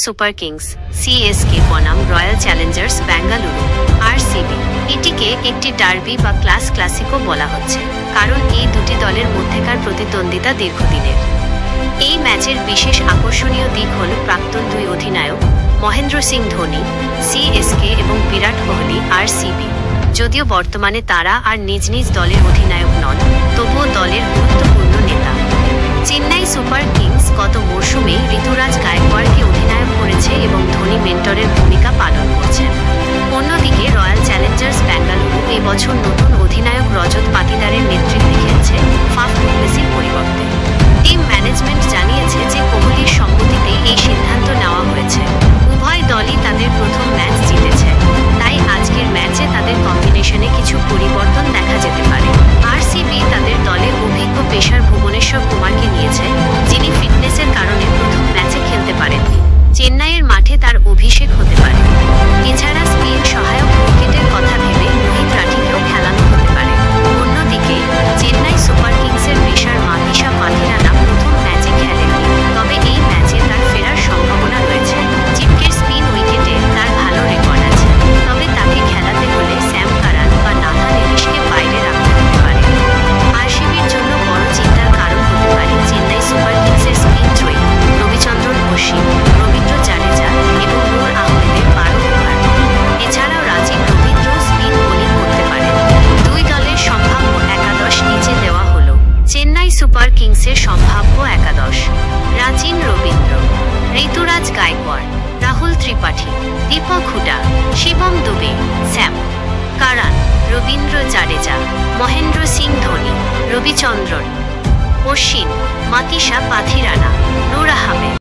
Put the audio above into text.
Super Kings CSK বনাম royal Challengers Bengaluru RCB. এটিকে একটি ডার্বি বা ক্লাসিকো বলা হচ্ছে, কারণ এই দুটি দলের মধ্যেকার প্রতিদ্বন্দ্বিতা দীর্ঘদিনের। এই ম্যাচের বিশেষ আকর্ষণীয় দিক হল প্রাক্তন দুই অধিনায়ক মহেন্দ্র সিং ধোনি সিএসকে এবং বিরাট কোহলি আরসিবি। যদিও বর্তমানে তারা আর নিজ নিজ দলের অধিনায়ক নন, তবুও দলের গুরুত্বপূর্ণ নেতা। চেন্নাই সুপার কিংস গত মরশুমে ঋতুরাজ গায়কোয়াড়কে অধিনায়ক করেছে এবং ধোনি মেন্টরের ভূমিকা পালন করছেন। অন্যদিকে রয়্যাল চ্যালেঞ্জার্স বেঙ্গালুরু এবছর নতুন অধিনায়ক রজত পাতিদারের নেতৃত্বে খেলছে ফাফ ডু প্লেসির পরিবর্তে। টিম ম্যানেজমেন্ট জানিয়েছে যে কোহলির সম্মতিতে এই সিদ্ধান্ত নেওয়া হয়েছে। উভয় দলই তাদের প্রথম ম্যাচ জিতেছে, তাই আজকের ম্যাচে তাদের কম্বিনেশনে কিছু পরিবর্তন দেখা যেতে পারে। আরসিবি তাদের দলে অভিজ্ঞ পেসার ভুবনেশ্বর কুমারকে নিয়েছে, যিনি ফিটনেসের কারণে প্রথম ম্যাচে খেলতে পারেননি। চেন্নাইয়ের মাঠে তার অভিষেক হতে পারে। এছাড়া স্পিন সহায়ক উইকেটের কথা ভেবে মোহিত রাঠিকেও খেলানো হতে পারে। অন্যদিকে চেন্নাই সুপার কিংসের পেসার মাতিসা পাথিরানা প্রথম ম্যাচে খেলেননি, তবে এই ম্যাচে তার ফেরার সম্ভাবনা রয়েছে। চিপকের স্পিন উইকেটে তার ভালো রেকর্ড আছে, তবে তাকে খেলাতে হলে স্যাম কারান বা নাথান এলিশকে বাইরে রাখতে হতে পারে। আরসিবির জন্য বড় চিন্তার কারণ হতে পারে চেন্নাই সুপার কিংসের স্পিন ত্রয়ী রবিচন্দ্রন অশ্বিন, রবীন্দ্র জাডেজা এবং নূর আহমেদের 12 ওভার। এছাড়াও রাজীব রবীন্দ্র স্পিন বোলিং করতে পারেন। দুই দলের সম্ভাব্য একাদশ নিচে দেওয়া হল। চেন্নাই সুপার কিংসের সম্ভাব্য একাদশ: রাচিন রবীন্দ্র, ঋতুরাজ গায়কোয়াড়, রাহুল ত্রিপাঠী, দীপক হুডা, শিবম দুবে, স্যাম কারান, রবীন্দ্র জাডেজা, মহেন্দ্র সিং ধোনি, রবিচন্দ্রন অশ্বিন, মাতিসা পাথিরানা, নূর আহমেদ।